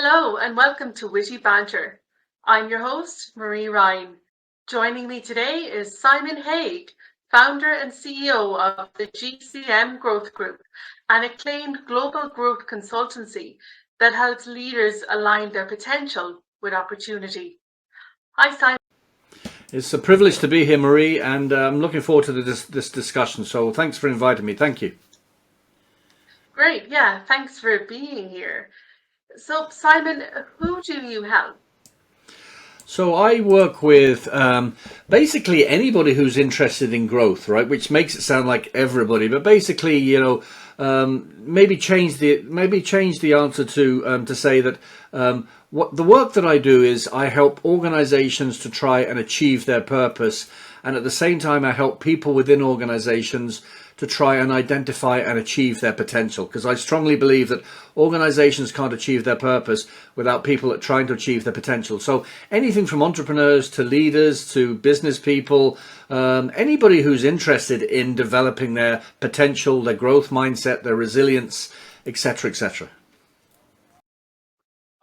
Hello and welcome to Witty-Banter. I'm your host, Marie Ryan. Joining me today is Simon Haigh, founder and CEO of the GCM Growth Group, an acclaimed global growth consultancy that helps leaders align their potential with opportunity. Hi, Simon. It's a privilege to be here, Marie, and I'm looking forward to this discussion. So thanks for inviting me. Thank you. Great. Yeah, thanks for being here. So, Simon, who do you help? So I work with basically anybody who's interested in growth, right? Which makes it sound like everybody, but basically, maybe change the answer to say that what the work that I do is I help organizations to try and achieve their purpose, and at the same time I help people within organizations to try and identify and achieve their potential, because I strongly believe that organizations can't achieve their purpose without people trying to achieve their potential. So anything from entrepreneurs to leaders to business people, anybody who's interested in developing their potential, their growth mindset, their resilience, etc., etc.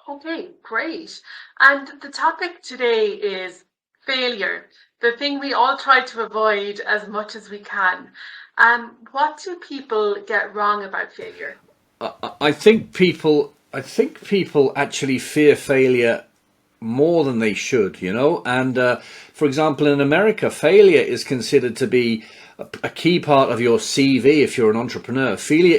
Okay, great. And the topic today is failure, the thing we all try to avoid as much as we can. What do people get wrong about failure? I think people actually fear failure more than they should, and for example, in America, failure is considered to be a key part of your CV if you're an entrepreneur. Failure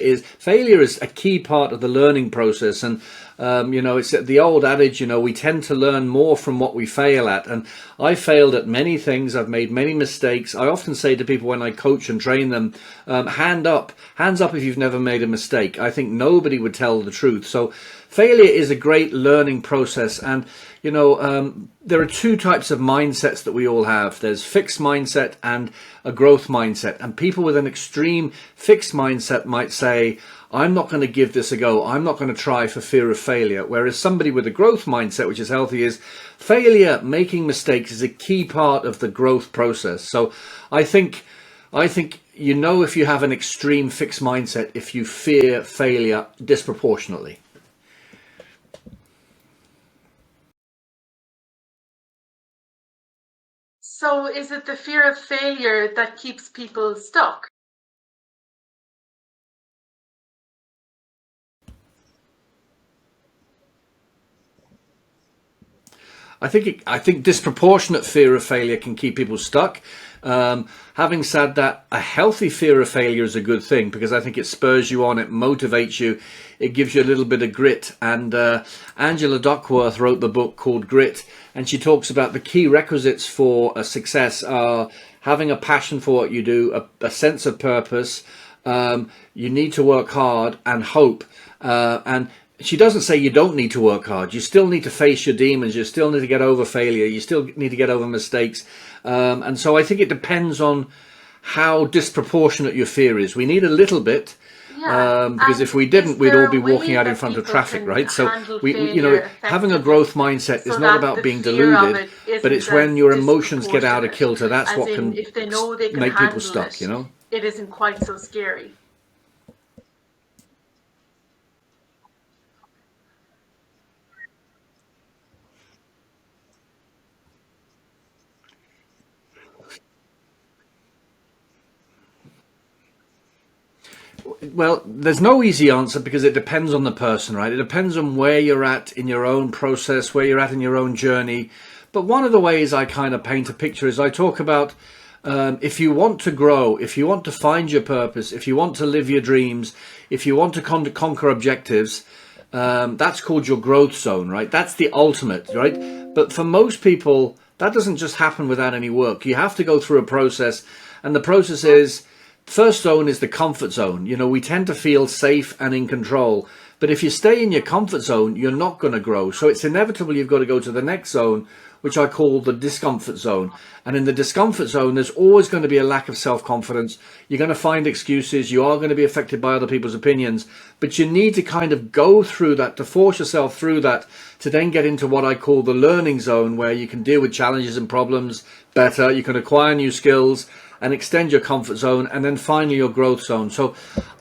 is a key part of the learning process, and it's the old adage, we tend to learn more from what we fail at. And I failed at many things. I've made many mistakes. I often say to people when I coach and train them, hands up if you've never made a mistake. I think nobody would tell the truth. So failure is a great learning process. And there are two types of mindsets that we all have. There's fixed mindset and a growth mindset. And people with an extreme fixed mindset might say, I'm not going to give this a go. I'm not going to try for fear of failure. Whereas somebody with a growth mindset, which is healthy, is failure, making mistakes is a key part of the growth process. So I think if you have an extreme fixed mindset, if you fear failure disproportionately. So is it the fear of failure that keeps people stuck? I think disproportionate fear of failure can keep people stuck. Having said that, a healthy fear of failure is a good thing, because I think it spurs you on, it motivates you, it gives you a little bit of grit. And Angela Duckworth wrote the book called Grit, and she talks about the key requisites for a success are having a passion for what you do, a sense of purpose, you need to work hard, and hope. And she doesn't say you don't need to work hard. You still need to face your demons. You still need to get over failure. You still need to get over mistakes. And so I think it depends on how disproportionate your fear is. We need a little bit, because if we didn't, we'd all be walking out in front of traffic, right? So having a growth mindset is not about being deluded, but it's when your emotions get out of kilter. That's what can make people stuck, It isn't quite so scary. Well, there's no easy answer, because it depends on the person, right? It depends on where you're at in your own process, where you're at in your own journey. But one of the ways I kind of paint a picture is I talk about if you want to grow, if you want to find your purpose, if you want to live your dreams, if you want to conquer objectives, that's called your growth zone, right? That's the ultimate, right? But for most people, that doesn't just happen without any work. You have to go through a process, and the process is, first zone is the comfort zone. We tend to feel safe and in control, but if you stay in your comfort zone, you're not going to grow. So it's inevitable you've got to go to the next zone, which I call the discomfort zone. And in the discomfort zone, there's always going to be a lack of self-confidence. You're going to find excuses. You are going to be affected by other people's opinions, but you need to kind of go through that, to force yourself through that, to then get into what I call the learning zone, where you can deal with challenges and problems better. You can acquire new skills, and extend your comfort zone, and then finally your growth zone. So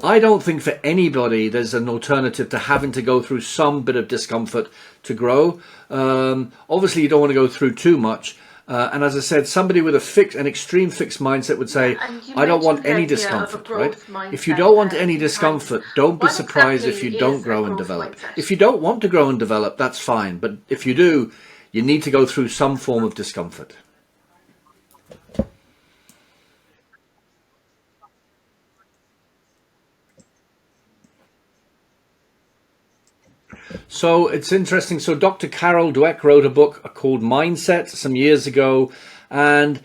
I don't think for anybody there's an alternative to having to go through some bit of discomfort to grow. Obviously you don't want to go through too much. And as I said, somebody with an extreme fixed mindset would say, I don't want any discomfort, right? If you don't want any discomfort, don't be surprised if you don't grow and develop. If you don't want to grow and develop, that's fine. But if you do, you need to go through some form of discomfort. So it's interesting. So Dr. Carol Dweck wrote a book called Mindset some years ago. And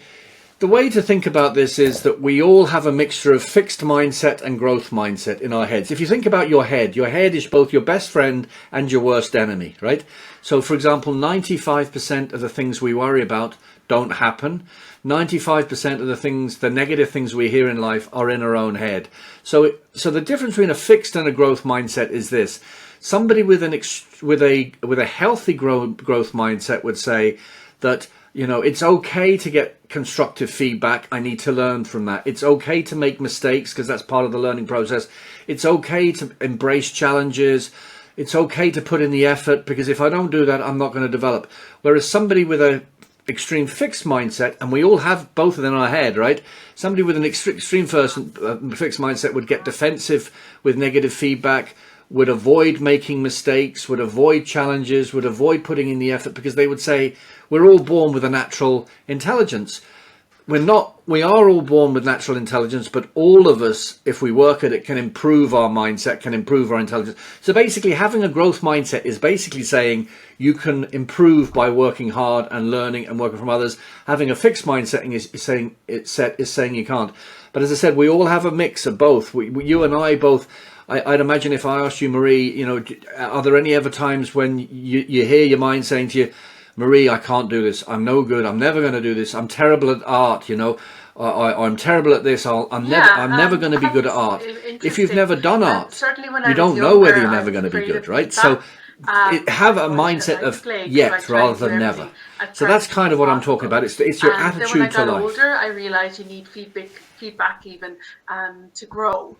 the way to think about this is that we all have a mixture of fixed mindset and growth mindset in our heads. If you think about your head is both your best friend and your worst enemy, right? So for example, 95% of the things we worry about don't happen. 95% of the negative things we hear in life are in our own head. So the difference between a fixed and a growth mindset is this. Somebody with a healthy growth mindset would say that, it's okay to get constructive feedback. I need to learn from that. It's okay to make mistakes because that's part of the learning process. It's okay to embrace challenges. It's okay to put in the effort because if I don't do that, I'm not going to develop. Whereas somebody with a extreme fixed mindset, and we all have both of them in our head, right? Somebody with an extreme fixed mindset would get defensive with negative feedback, would avoid making mistakes, would avoid challenges, would avoid putting in the effort because they would say, we're all born with a natural intelligence. We are all born with natural intelligence, but all of us, if we work at it, can improve our mindset, can improve our intelligence. So basically having a growth mindset is basically saying you can improve by working hard and learning and working from others. Having a fixed mindset is saying you can't. But as I said, we all have a mix of both. You and I both. I'd imagine if I asked you, Marie, are there any ever times when you hear your mind saying to you, Marie, I can't do this. I'm no good. I'm never going to do this. I'm terrible at art. I'm terrible at this. I'm never going to be good at art. If you've never done art, you don't know whether you're never going to be good, right? So have a mindset of yet rather than never. So that's kind of what I'm talking about. It's your attitude to life. When I got older, I realized you need feedback even to grow.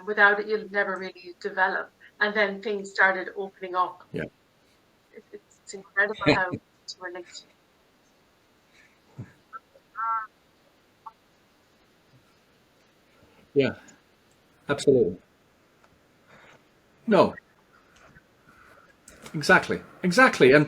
Without it, you'll never really develop. And then things started opening up. Yeah. It's incredible how to relate. Yeah, absolutely. No, exactly. And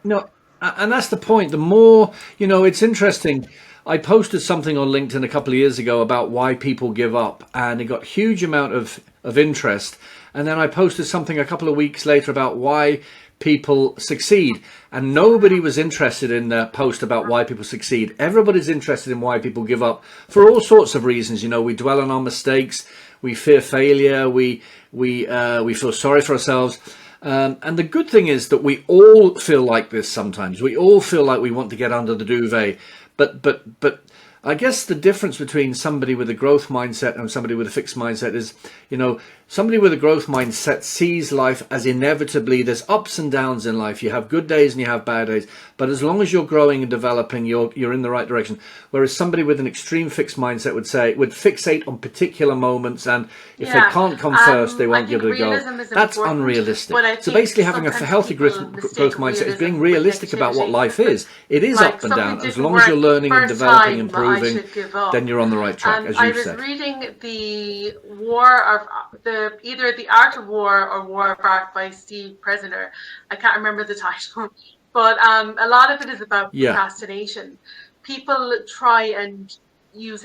no, and that's the point. The more, it's interesting. I posted something on LinkedIn a couple of years ago about why people give up, and it got a huge amount of interest. And then I posted something a couple of weeks later about why people succeed. And nobody was interested in the post about why people succeed. Everybody's interested in why people give up for all sorts of reasons. We dwell on our mistakes, we fear failure, we feel sorry for ourselves. And the good thing is that we all feel like this sometimes. We all feel like we want to get under the duvet. But I guess the difference between somebody with a growth mindset and somebody with a fixed mindset is, somebody with a growth mindset sees life as inevitably there's ups and downs in life. You have good days and you have bad days, but as long as you're growing and developing, you're in the right direction. Whereas somebody with an extreme fixed mindset would fixate on particular moments, and if they can't come first, they won't give it a go. That's unrealistic. So basically having a healthy growth mindset is being realistic about what life is. It is up and down. As long as you're learning and developing, improving, then you're on the right track, as you've said. I was reading the either The Art of War or War of Art by Steve Pressner. I can't remember the title, but a lot of it is about procrastination. People try and use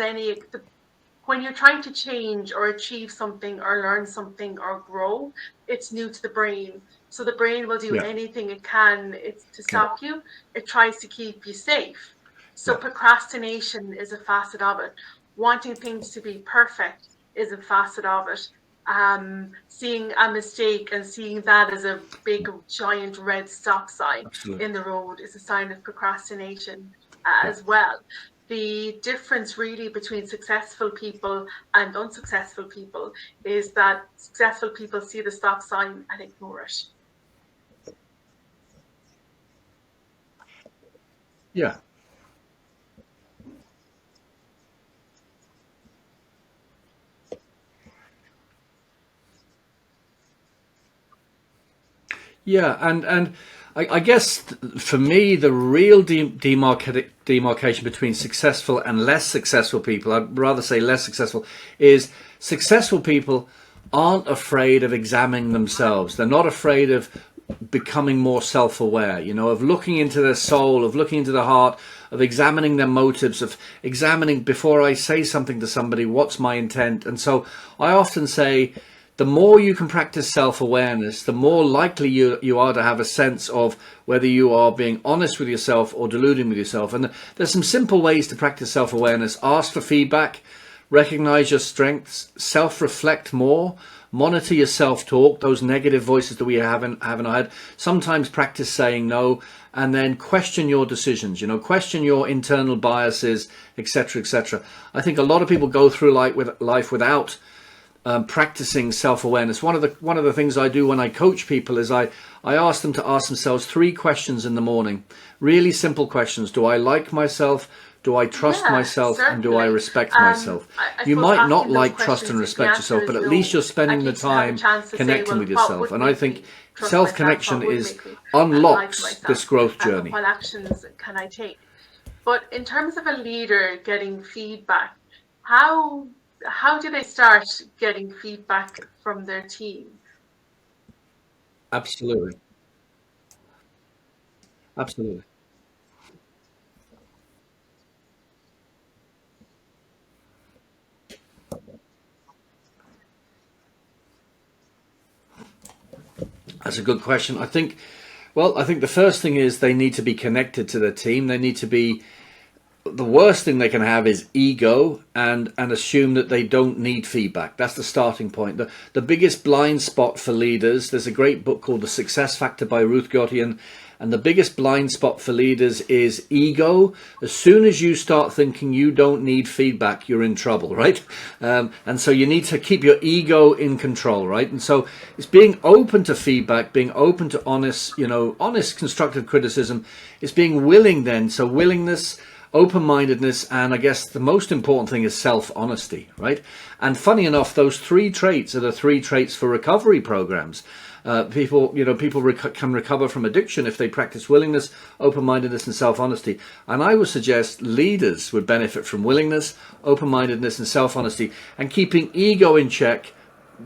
when you're trying to change or achieve something or learn something or grow, it's new to the brain. So the brain will do anything it can to stop you. It tries to keep you safe. So procrastination is a facet of it. Wanting things to be perfect is a facet of it. Seeing a mistake and seeing that as a big giant red stop sign in the road is a sign of procrastination as well. The difference really between successful people and unsuccessful people is that successful people see the stop sign and ignore it. Yeah. Yeah, and I guess for me, the real demarcation between successful and less successful people, I'd rather say less successful, is successful people aren't afraid of examining themselves. They're not afraid of becoming more self-aware, of looking into their soul, of looking into the heart, of examining their motives, of examining, before I say something to somebody, what's my intent. And so I often say, the more you can practice self-awareness, the more likely you are to have a sense of whether you are being honest with yourself or deluding with yourself. And there's some simple ways to practice self-awareness. Ask for feedback, recognize your strengths, self-reflect more, monitor your self-talk, those negative voices that we have in our head. Sometimes practice saying no, and then question your decisions, question your internal biases, etc., etc. I think a lot of people go through life without practicing self-awareness. One of the things I do when I coach people is I ask them to ask themselves 3 questions in the morning. Really simple questions. Do I like myself? Do I trust myself? Certainly. And do I respect myself? You might not like, trust and respect yourself, but at least you're spending the time connecting with yourself. And I think self-connection unlocks this growth journey. What actions can I take? But in terms of a leader getting feedback, how do they start getting feedback from their team? Absolutely. Absolutely. That's a good question. I think the first thing is they need to be connected to their team. They need to be, the worst thing they can have is ego and assume that they don't need feedback. That's the starting point. The biggest blind spot for leaders, there's a great book called The Success Factor by Ruth Gottien, and the biggest blind spot for leaders is ego. As soon as you start thinking you don't need feedback, you're in trouble, right? And so you need to keep your ego in control, right? And so it's being open to feedback, being open to honest constructive criticism. It's being willing then. So willingness, open-mindedness, and I guess the most important thing is self-honesty, right? And funny enough, those 3 traits are the 3 traits for recovery programs. People can recover from addiction if they practice willingness, open-mindedness, and self-honesty. And I would suggest leaders would benefit from willingness, open-mindedness, and self-honesty, and keeping ego in check,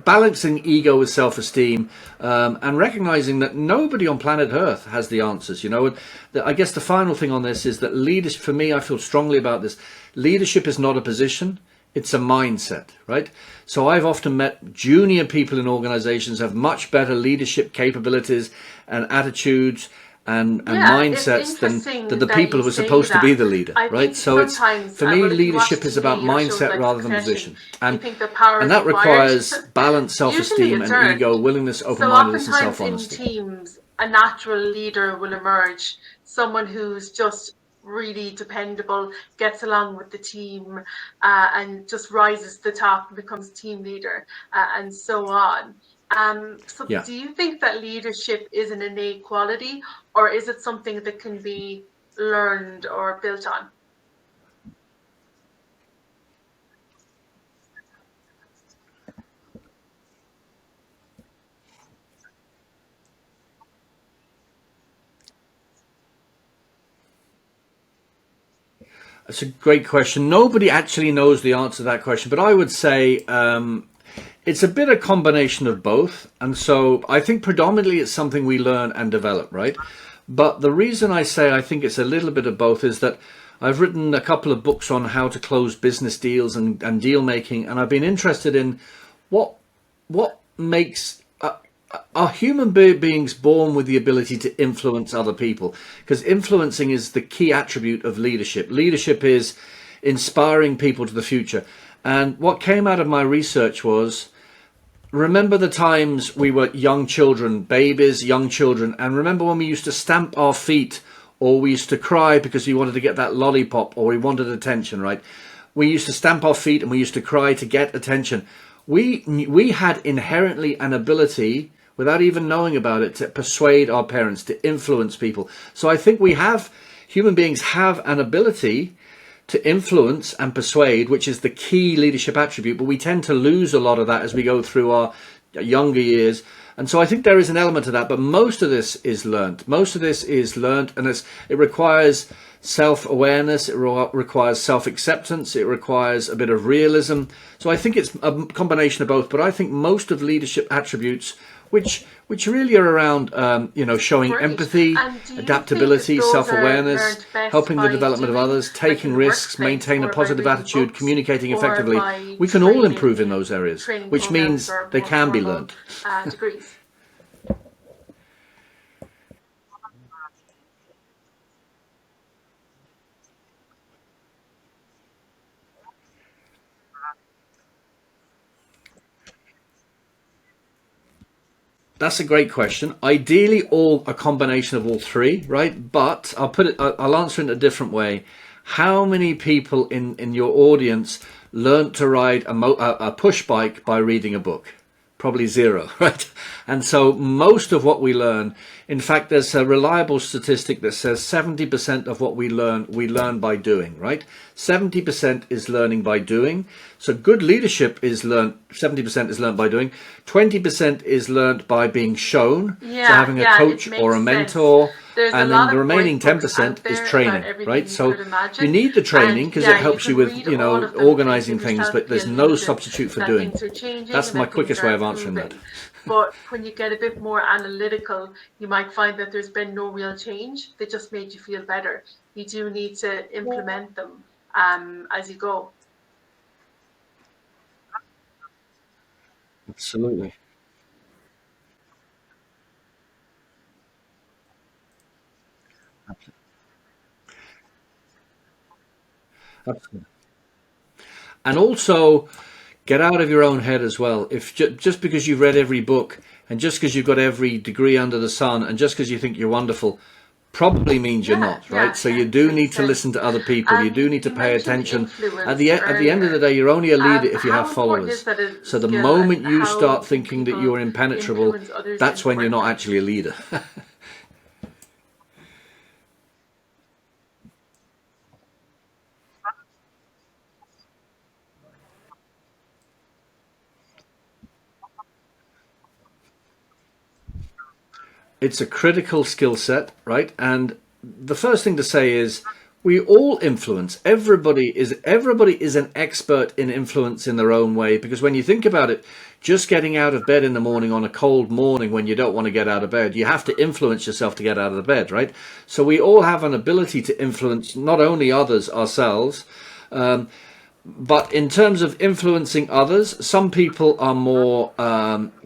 balancing ego with self-esteem, and recognizing that nobody on planet Earth has the answers. I guess the final thing on this is that leadership, for me, I feel strongly about this. Leadership is not a position. It's a mindset, right? So I've often met junior people in organizations have much better leadership capabilities and attitudes and mindsets than the people who are supposed to be the leader, right? So it's, for me, leadership is about mindset rather than position. And that requires balance, self-esteem and ego, willingness, open-mindedness and self-honesty. So oftentimes in teams, a natural leader will emerge, someone who's just really dependable, gets along with the team, and just rises to the top and becomes team leader, and so on. Do you think that leadership is an innate quality, or is it something that can be learned or built on? That's a great question. Nobody actually knows the answer to that question, but I would say it's a bit of combination of both. And so I think predominantly it's something we learn and develop, right? But the reason I say I think it's a little bit of both is that I've written a couple of books on how to close business deals and deal making, and I've been interested in what makes are human beings born with the ability to influence other people? Because influencing is the key attribute of leadership. Leadership is inspiring people to the future. And what came out of my research was, remember the times we were young children, babies, young children, and remember when we used to stamp our feet, or we used to cry because we wanted to get that lollipop, or we wanted attention, right? We used to stamp our feet and we used to cry to get attention. We had inherently an ability, without even knowing about it, to persuade our parents, to influence people. So I think human beings have an ability to influence and persuade, which is the key leadership attribute, but we tend to lose a lot of that as we go through our younger years. And so I think there is an element of that, but most of this is learnt. Most of this is learnt, and it requires self-awareness, it requires self-acceptance, it requires a bit of realism. So I think it's a combination of both, but I think most of leadership attributes, which really are around, showing Great. empathy, And do you adaptability, think those are self-awareness, learned best helping the by development of doing, others, like in taking the risks, workplace, maintain a or by positive reading attitude, books, communicating or effectively? by We can all improve in training those in areas, training which programs means or they more can be formal learnt. degrees? That's a great question. Ideally, all a combination of all three, right? But I'll answer it in a different way. How many people in your audience learnt to ride a push bike by reading a book? Probably zero, right? And so most of what we learn, in fact, there's a reliable statistic that says 70% of what we learn by doing, right? 70% is learning by doing. So good leadership is learned, 70% is learned by doing. 20% is learned by being shown. So Yeah, having a yeah, it coach or makes a sense. mentor, There's a and then lot the of remaining great books out 10% is there about training, right? everything you So could you imagine. need the And training because it yeah, you helps you can with, read all of them and organizing give things, yourself but the there's no illusion substitute for that doing. things are changing That's and my that things quickest are way of answering that. improving. But when you get a bit more analytical, you might find that there's been no real change. They just made you feel better. You do need to implement them as you go. Absolutely. Absolutely. And also get out of your own head as well. If just because you've read every book and just because you've got every degree under the sun and just because you think you're wonderful, probably means you're Yeah, not, right? yeah, So you do makes need to sense. listen to other people. You do need to You pay mentioned attention. influence At the end of the earlier. day, you're only a leader if you have How important is followers. that a So the skill, and moment you how start can thinking that people you're impenetrable, influence others in that's the when you're not workplace? actually a leader. It's a critical skill set, right? And the first thing to say is we all influence. Everybody is an expert in influence in their own way, because when you think about it, just getting out of bed in the morning on a cold morning when you don't want to get out of bed, you have to influence yourself to get out of the bed, right? So we all have an ability to influence not only others, ourselves, but in terms of influencing others, some people are more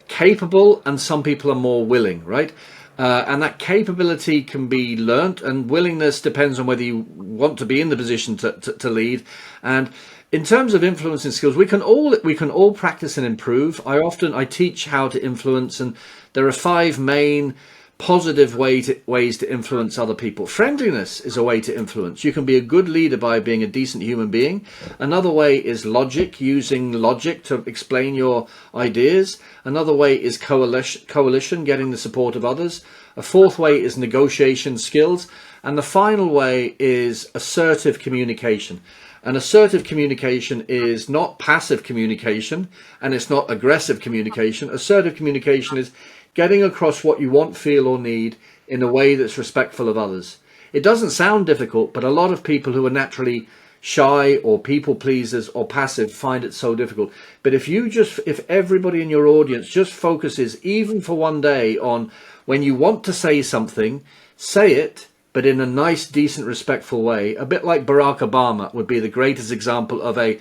capable and some people are more willing, right? And that capability can be learnt, and willingness depends on whether you want to be in the position to lead. And in terms of influencing skills, we can all practice and improve. I teach how to influence, and there are five main positive ways to influence other people. Friendliness is a way to influence. You can be a good leader by being a decent human being. Another way is logic, using logic to explain your ideas. Another way is coalition, getting the support of others. A fourth way is negotiation skills. And the final way is assertive communication. And assertive communication is not passive communication, and it's not aggressive communication. Assertive communication is getting across what you want, feel, or need in a way that's respectful of others. It doesn't sound difficult, but a lot of people who are naturally shy or people pleasers or passive find it so difficult. But if everybody in your audience just focuses, even for one day, on when you want to say something, say it, but in a nice, decent, respectful way. A bit like Barack Obama would be the greatest example of a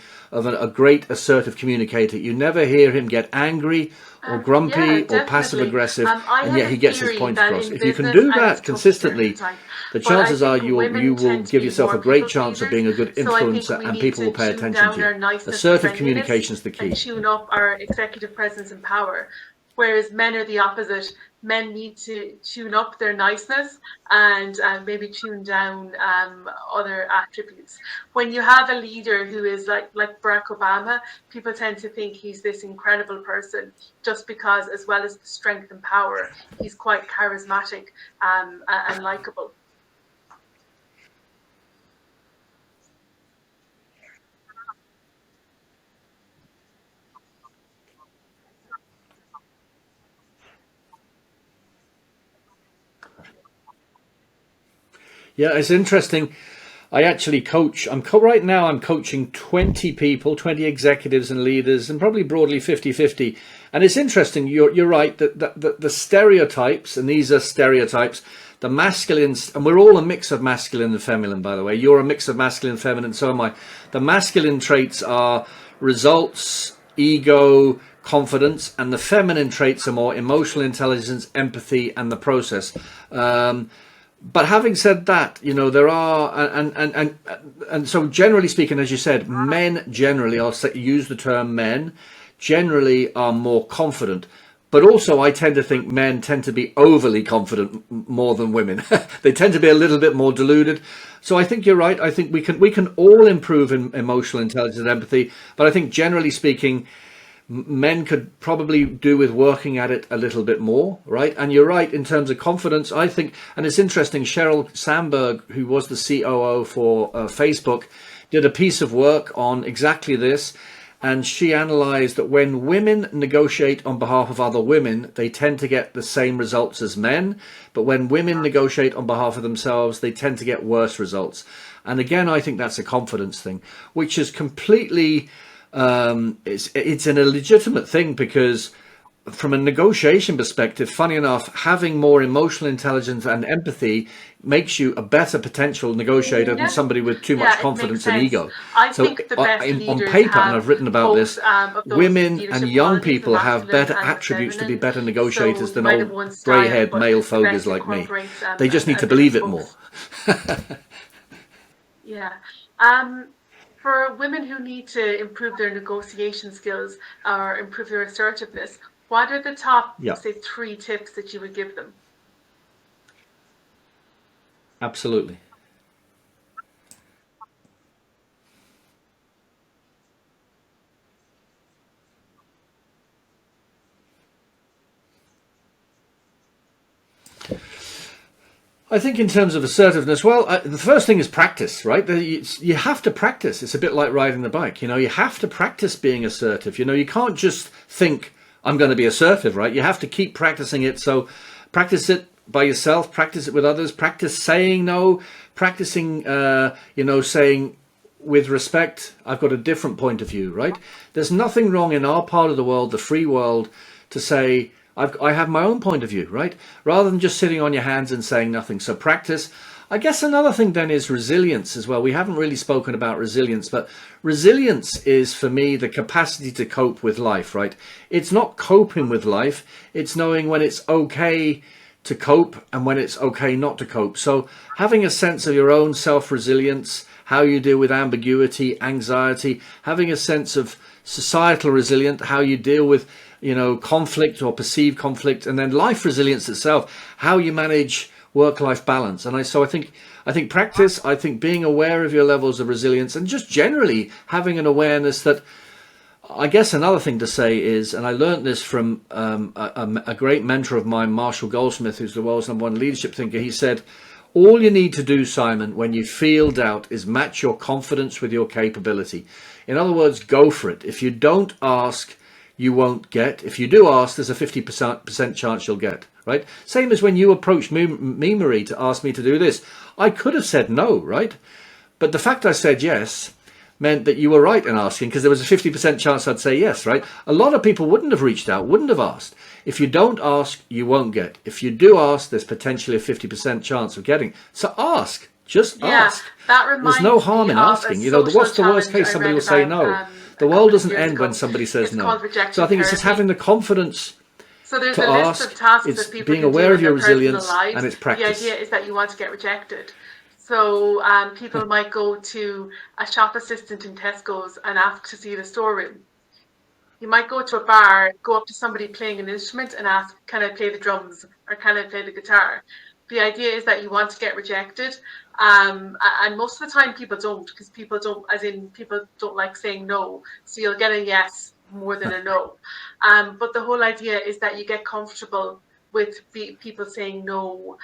great assertive communicator. You never hear him get angry or Yeah, grumpy or passive definitely. aggressive, I and have yet a he gets his theory point that across. in If you can business, do and it's that tough to consistently, stereotype, the but I chances are think you women will tend to give be yourself more a great people chance of pleasers. being a good So I think influencer, we and need people to will pay tune attention down to you. our niceness and Assertive friendliness communication is the and key. tune up our executive presence and power. Whereas men are the opposite. Men need to tune up their niceness and maybe tune down other attributes. When you have a leader who is like Barack Obama, people tend to think he's this incredible person just because, as well as the strength and power, he's quite charismatic and likable. Yeah, it's interesting. I actually coach. Right now I'm coaching 20 people, 20 executives and leaders, and probably broadly 50-50. And it's interesting. You're right that the stereotypes, and these are stereotypes, the masculines, and we're all a mix of masculine and feminine, by the way. You're a mix of masculine and feminine, so am I. The masculine traits are results, ego, confidence, and the feminine traits are more emotional intelligence, empathy, and the process. But having said that, there are, and so generally speaking, as you said, men generally, use the term men, generally are more confident. But also, I tend to think men tend to be overly confident more than women. They tend to be a little bit more deluded. So I think you're right. I think we can all improve in emotional intelligence and empathy. But I think generally speaking, men could probably do with working at it a little bit more, right? And you're right in terms of confidence. I think, and it's interesting, Sheryl Sandberg, who was the COO for Facebook, did a piece of work on exactly this. And she analyzed that when women negotiate on behalf of other women, they tend to get the same results as men. But when women negotiate on behalf of themselves, they tend to get worse results. And again, I think that's a confidence thing, which is completely... it's an illegitimate thing, because from a negotiation perspective, funny enough, having more emotional intelligence and empathy makes you a better potential negotiator than somebody with too much confidence and ego. I So think the best on leaders paper, and have I've written about both this, of those women leadership and young qualities, the people have masculine better and the attributes to be feminine. better So negotiators you than might have old one style, grey-haired but male the best fogers like me. incorporates They just need and to a bit of believe it more. both. Yeah. Um, for women who need to improve their negotiation skills or improve their assertiveness, what are the top, Yeah, say, 3 tips that you would give them? absolutely. I think in terms of assertiveness, well, the first thing is practice, right? You have to practice. It's a bit like riding the bike. You have to practice being assertive. You can't just think, I'm going to be assertive, right? You have to keep practicing it. So practice it by yourself, practice it with others, practice saying no, practicing, saying with respect, I've got a different point of view, right? There's nothing wrong in our part of the world, the free world, to say, I have my own point of view, right? Rather than just sitting on your hands and saying nothing. So practice. I guess another thing then is resilience as well. We haven't really spoken about resilience, but resilience is for me the capacity to cope with life, right? It's not coping with life. It's knowing when it's okay to cope and when it's okay not to cope. So having a sense of your own self-resilience, how you deal with ambiguity, anxiety, having a sense of societal resilience, how you deal with conflict or perceived conflict, and then life resilience itself, how you manage work-life balance. And I think practice, I think being aware of your levels of resilience, and just generally having an awareness that, I guess another thing to say is, and I learned this from a great mentor of mine, Marshall Goldsmith, who's the world's #1 leadership thinker. He said, all you need to do, Simon, when you feel doubt is match your confidence with your capability. In other words, go for it. If you don't ask, you won't get. If you do ask, there's a 50% chance you'll get, right? Same as when you approached me, Marie, to ask me to do this. I could have said no, right? But the fact I said yes meant that you were right in asking, because there was a 50% chance I'd say yes, right? A lot of people wouldn't have reached out, wouldn't have asked. If you don't ask, you won't get. If you do ask, there's potentially a 50% chance of getting. So ask. Just ask. That reminds There's no harm in me of a asking. social What's the worst challenge case? I Somebody read will say about no. The a world couple of doesn't years end when ago. somebody says It's no. called So I rejection think it's just therapy. having the confidence So there's to a list of ask. tasks It's that people being can do aware in of their your personal resilience, lives. and it's The idea practice. is that you want to get rejected. So people might go to a shop assistant in Tesco's and ask to see the storeroom. You might go to a bar, go up to somebody playing an instrument and ask, can I play the drums or can I play the guitar? The idea is that you want to get rejected. And most of the time people don't, because people don't like saying no. So you'll get a yes more than a no. But the whole idea is that you get comfortable with people saying no.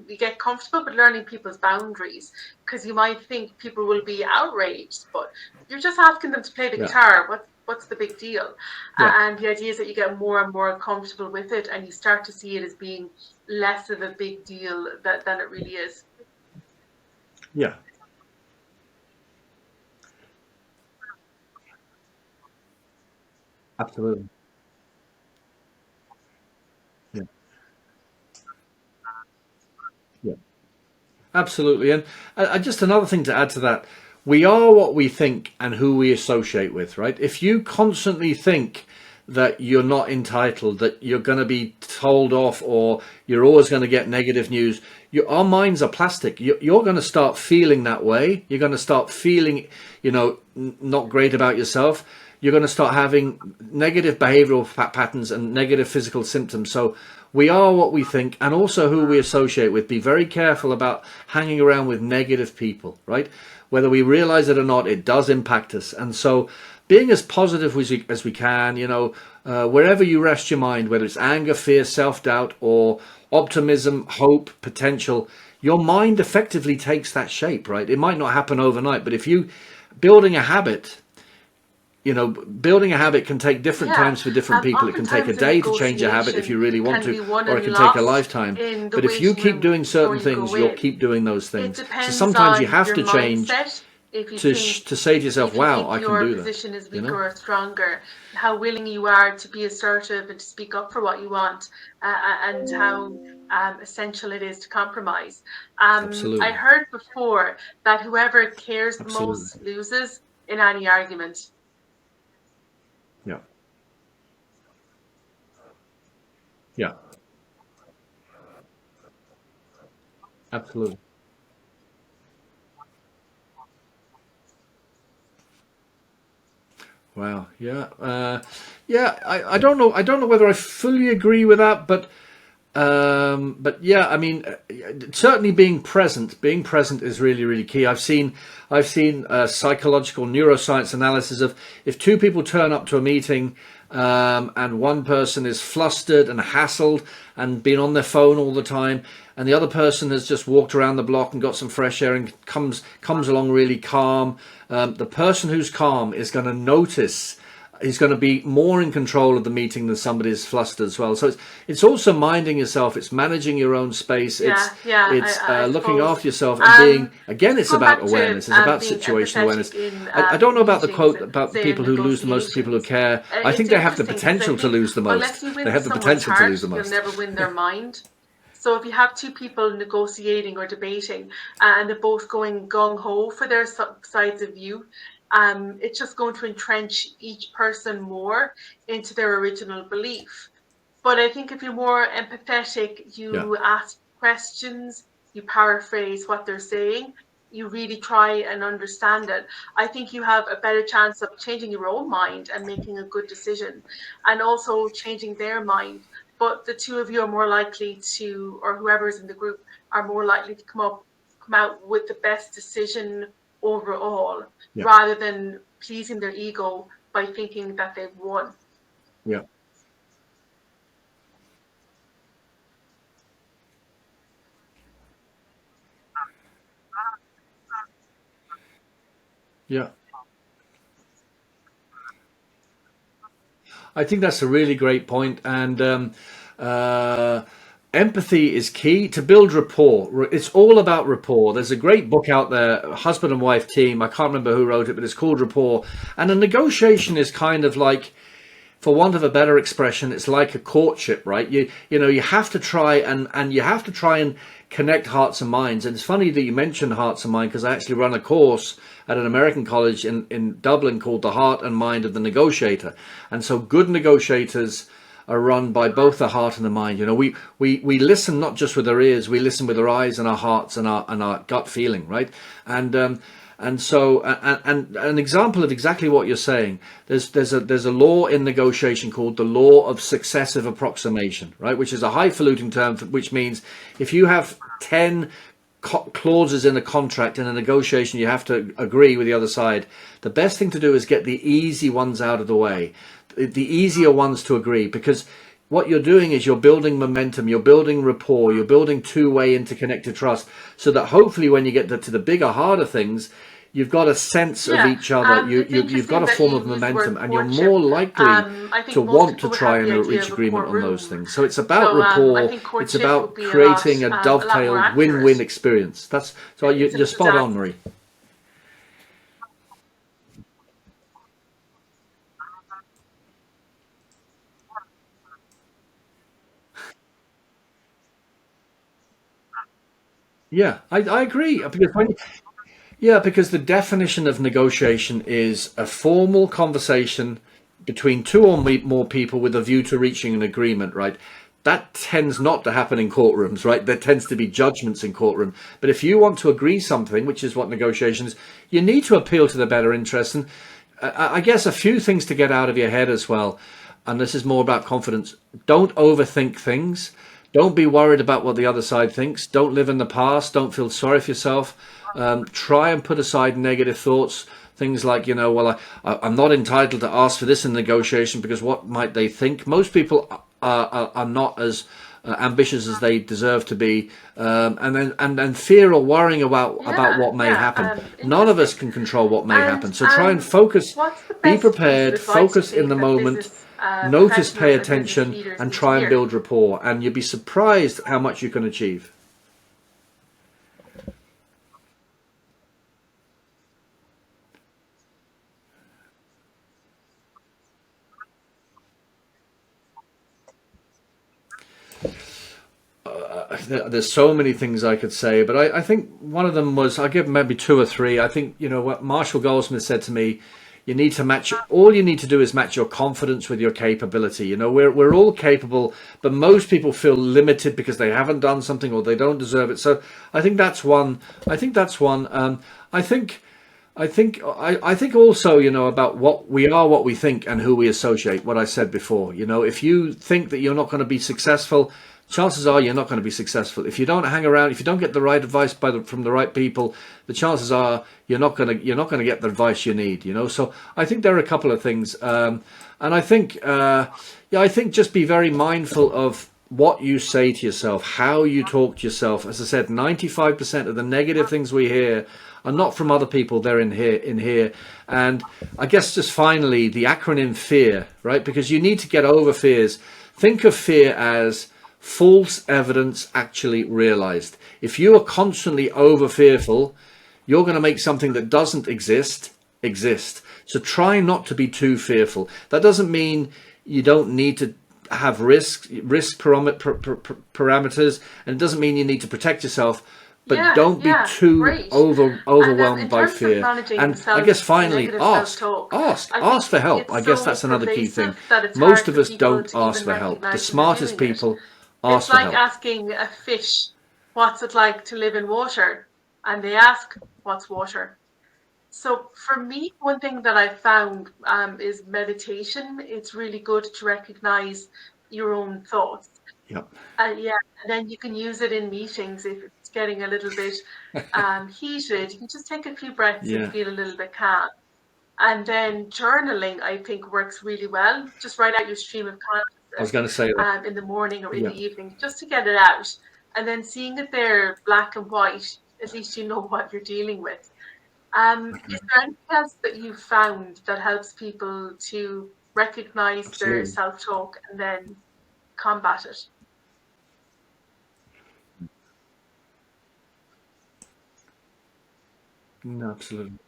You get comfortable with learning people's boundaries, because you might think people will be outraged, but you're just asking them to play the Yeah, guitar. What's the big deal? yeah. And the idea is that you get more and more comfortable with it, and you start to see it as being less of a big deal than it really is. Yeah, absolutely. Yeah, yeah. Absolutely. And just another thing to add to that, we are what we think and who we associate with, right? If you constantly think that you're not entitled, that you're going to be told off, or you're always going to get negative news, our minds are plastic. You're going to start feeling that way. You're going to start feeling, not great about yourself. You're going to start having negative behavioral patterns and negative physical symptoms. So we are what we think, and also who we associate with. Be very careful about hanging around with negative people, right? Whether we realize it or not, it does impact us. And so being as positive as we can, wherever you rest your mind, whether it's anger, fear, self-doubt, or optimism, hope, potential, your mind effectively takes that shape, right? It might not happen overnight, but if you building a habit, building a habit can take different Yeah, times for different people. It can take a oftentimes a day to change a habit if negotiation you really want can to, be won or it and can take a lost lifetime. in the But if you waiting keep room doing before certain you go things, you'll in. keep doing those It things. So depends sometimes you on have your to change mindset. If you to think to say to yourself, if you "Wow, think I can your do that." position is You weaker know, or stronger, how willing you are to be assertive and to speak up for what you want, and how essential it is to compromise. I absolutely, heard before that whoever cares the absolutely, most loses in any argument. yeah, yeah, absolutely. Wow, yeah, yeah. I don't know. I don't know whether I fully agree with that, but yeah, I mean, certainly being present is really, really key. I've seen psychological neuroscience analysis of if two people turn up to a meeting, and one person is flustered and hassled and been on their phone all the time, and the other person has just walked around the block and got some fresh air and comes along really calm. The person who's calm is going to notice, he's going to be more in control of the meeting than somebody who's flustered as well. So it's also minding yourself. It's managing your own space. It's Yeah, yeah, it's I looking suppose. after yourself and being, again, Just it's going about back to awareness. It's about being situational awareness. empathetic in I don't know about the meetings quote and about the say in people who lose the most, the people who negotiations, care. I it's think they have the interesting because I potential to think lose the most. unless you They win have the someone's potential to heart, lose the you'll most. never win their mind. So if you have two people negotiating or debating, and they're both going gung ho for their sides of view, it's just going to entrench each person more into their original belief. But I think if you're more empathetic, Yeah, you ask questions, you paraphrase what they're saying, you really try and understand it. I think you have a better chance of changing your own mind and making a good decision, and also changing their mind. But the two of you are more likely to, or whoever's in the group, are more likely to come out with the best decision overall, yeah, rather than pleasing their ego by thinking that they've won. yeah, yeah. I think that's a really great point, and uh, empathy is key to build rapport. It's all about rapport. There's a great book out there, husband and wife team. I can't remember who wrote it, but it's called Rapport. And a negotiation is kind of like, for want of a better expression, it's like a courtship, right? You have to try and you have to try and connect hearts and minds. And it's funny that you mentioned hearts and mind, because I actually run a course at an American college in Dublin called The Heart and Mind of the Negotiator. And so good negotiators are run by both the heart and the mind. We listen not just with our ears, we listen with our eyes and our hearts and our gut feeling, right? And so an example of exactly what you're saying, there's a law in negotiation called the law of successive approximation, right? Which is a highfalutin term, which means if you have 10 clauses in a contract, in a negotiation, you have to agree with the other side. The best thing to do is get the easy ones out of the way, the easier ones to agree, because what you're doing is you're building momentum, you're building rapport, you're building two-way interconnected trust, so that hopefully when you get to the bigger, harder things, you've got a sense of Yeah, each other. it's You've got interesting a that form you of use the momentum, word and you're courtship. more likely I to think most want to people would have try the and idea reach of a agreement on those courtroom. things. So it's about So I rapport. think It's courtship would about be creating a a lot more dovetailed accurate. win-win experience. That's so It's a you're little spot on, dance. Marie. Yeah, I agree because yeah, because the definition of negotiation is a formal conversation between two or more people with a view to reaching an agreement, right? That tends not to happen in courtrooms, right? There tends to be judgments in courtroom. But if you want to agree something, which is what negotiation is, you need to appeal to the better interest. And I guess a few things to get out of your head as well, and this is more about confidence. Don't overthink things. Don't be worried about what the other side thinks. Don't live in the past. Don't feel sorry for yourself. Try and put aside negative thoughts. Things like, well, I'm not entitled to ask for this in negotiation because what might they think? Most people are not as ambitious as they deserve to be, and then fear or worrying about Yeah, what may yeah, happen. None of us interesting. can control what may And happen. So try and focus, what's the be best piece of prepared, advice you focus in think the that moment, business notice, pay professionals and business attention, leaders and need to try and hear? build rapport. And you'd be surprised how much you can achieve. There's so many things I could say, but I think one of them was, I'll give maybe two or three. I think, what Marshall Goldsmith said to me, you need to match, all you need to do is match your confidence with your capability. We're all capable, but most people feel limited because they haven't done something or they don't deserve it. So I think that's one. I think that's one. I think. I think also, about what we are, what we think, and who we associate. What I said before, if you think that you're not going to be successful, chances are you're not going to be successful. If you don't hang around, if you don't get the right advice from the right people, the chances are you're not going to get the advice you need. So I think there are a couple of things, and I think yeah, I think just be very mindful of what you say to yourself, how you talk to yourself. As I said, 95% of the negative things we hear are not from other people, they're in here. And I guess just finally, the acronym FEAR, right? Because you need to get over fears. Think of fear as false evidence actually realized. If you are constantly over fearful, you're going to make something that doesn't exist. So try not to be too fearful. That doesn't mean you don't need to have parameters, and it doesn't mean you need to protect yourself, but Yeah, don't be yeah, too great. And overwhelmed in by terms of fear. managing And I guess finally, negative ask self-talk, ask I ask think for help. it's I guess so that's another key thing. pervasive that it's Most hard of for us people don't to ask even for help. The recognize when they're smartest doing it. people It's ask for like help. asking a fish, what's it like to live in water? And they ask, what's water? So for me, one thing that I found is meditation. It's really good to recognize your own thoughts. Yep. Yeah, and then you can use it in meetings if it's getting a little bit heated. You can just take a few breaths and Yeah. feel a little bit calm. And then journaling, I think, works really well. Just write out your stream of I was consciousness going to say that. in the morning or in Yeah. the evening, just to get it out. And then seeing it there, black and white, at least you know what you're dealing with. Is there anything else that you've found that helps people to recognize their Absolutely. self-talk and then combat it? No, absolutely.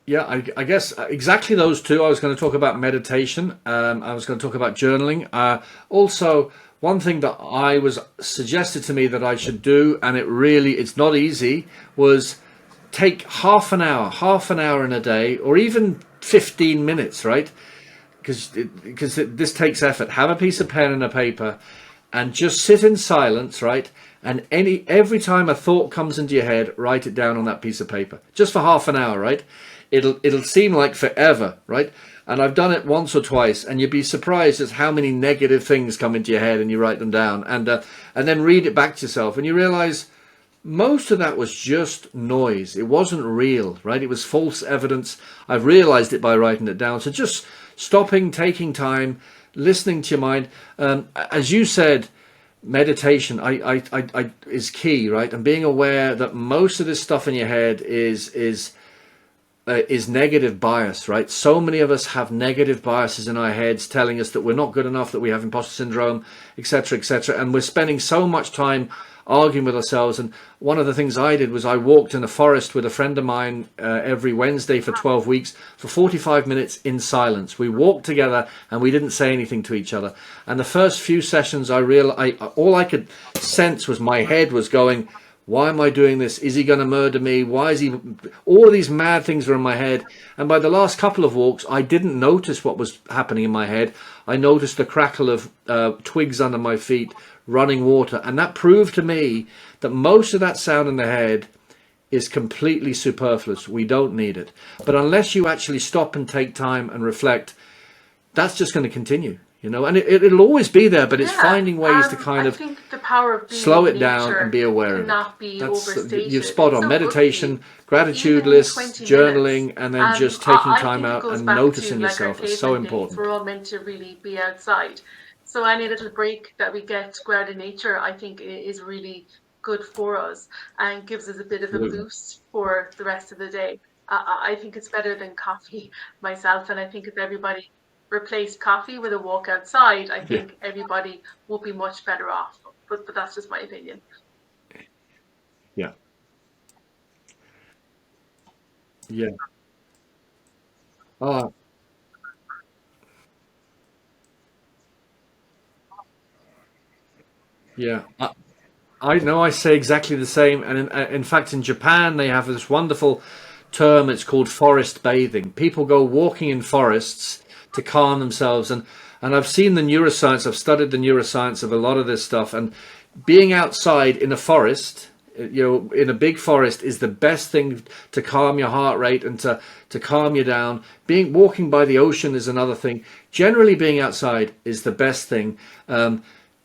Yeah, I guess exactly those two. I was going to talk about meditation. I was going to talk about journaling. Also, one thing that I was suggested to me that I should do, and it's not easy, was take half an hour in a day, or even 15 minutes, right? Because this takes effort. Have a piece of pen and a paper, and just sit in silence, right? And every time a thought comes into your head, write it down on that piece of paper, just for half an hour, right? It'll seem like forever, right? And I've done it once or twice, and you'd be surprised at how many negative things come into your head, and you write them down, and then read it back to yourself, and you realize most of that was just noise. It wasn't real, right? It was false evidence. I've realized it by writing it down. So just stopping, taking time, listening to your mind. As you said, meditation is key, right? And being aware that most of this stuff in your head is negative bias, right? So many of us have negative biases in our heads telling us that we're not good enough, that we have imposter syndrome, etc., etc. And we're spending so much time arguing with ourselves. And one of the things I did was I walked in a forest with a friend of mine every Wednesday for 12 weeks for 45 minutes in silence. We walked together and we didn't say anything to each other. And the first few sessions, all I could sense was my head was going, why am I doing this? Is he going to murder me? Why is he? All of these mad things were in my head. And by the last couple of walks, I didn't notice what was happening in my head. I noticed the crackle of twigs under my feet, running water. And that proved to me that most of that sound in the head is completely superfluous. We don't need it. But unless you actually stop and take time and reflect, that's just going to continue. You know, and it'll always be there, but it's finding ways to kind of think the power of being slow it in down nature and be aware of cannot it. be That's, overstated. you've spot on. So Meditation, gratitude even in lists, 20 journaling, minutes, and then just taking I time think it out goes and back noticing to, like, our yourself is so caveman days. important. We're all meant to really be outside. So any little break that we get to go out in nature, I think is really good for us and gives us a bit of a Absolutely. boost for the rest of the day. I think it's better than coffee myself, and I think if everybody replaced coffee with a walk outside, I Yeah, think everybody will be much better off. But that's just my opinion. yeah, yeah. Ah, yeah. I know I say exactly the same. And in fact, in Japan, they have this wonderful term. It's called forest bathing. People go walking in forests to calm themselves. And I've seen the neuroscience, I've studied the neuroscience of a lot of this stuff. And being outside in a forest, you know, in a big forest is the best thing to calm your heart rate and to calm you down. Walking by the ocean is another thing. Generally, being outside is the best thing.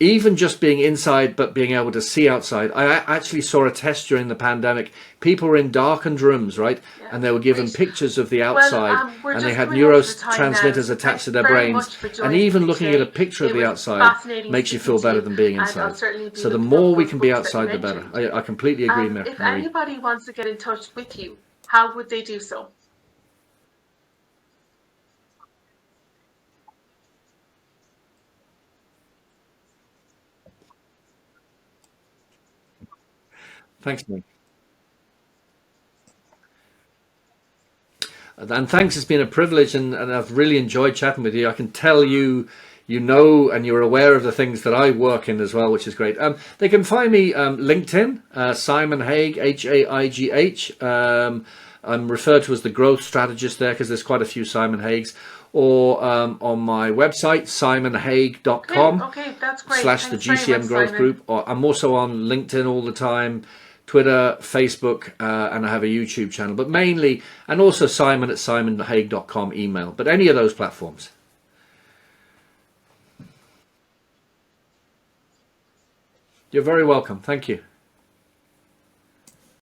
Even just being inside but being able to see outside. I actually saw a test during the pandemic. People were in darkened rooms, right? Yeah, And they were given great. pictures of the Well, outside, we're and they just had coming up to the time now. neurotransmitters So attached thank to you their very brains. much for And joining even me looking at a today. picture of It the was outside fascinating makes you speaking feel to better you, than being and I'll inside. certainly be So the looking up more we those can be books that you outside, the better. mentioned. I completely agree, If Marie. anybody wants to get in touch with you, how would they do so? Thanks, Marie. And thanks, it's been a privilege, and I've really enjoyed chatting with you. I can tell you know and you're aware of the things that I work in as well, which is great. They can find me LinkedIn, Simon Haigh, Haigh. I'm referred to as the Growth Strategist there because there's quite a few Simon Haighs. Or on my website, Great. simonhaigh.com Okay, that's great. slash the Thanks very much, GCM Growth Simon. Group. Or I'm also on LinkedIn all the time, Twitter, Facebook, and I have a YouTube channel. But mainly, and also Simon at simonhaigh.com email. But any of those platforms. You're very welcome. Thank you.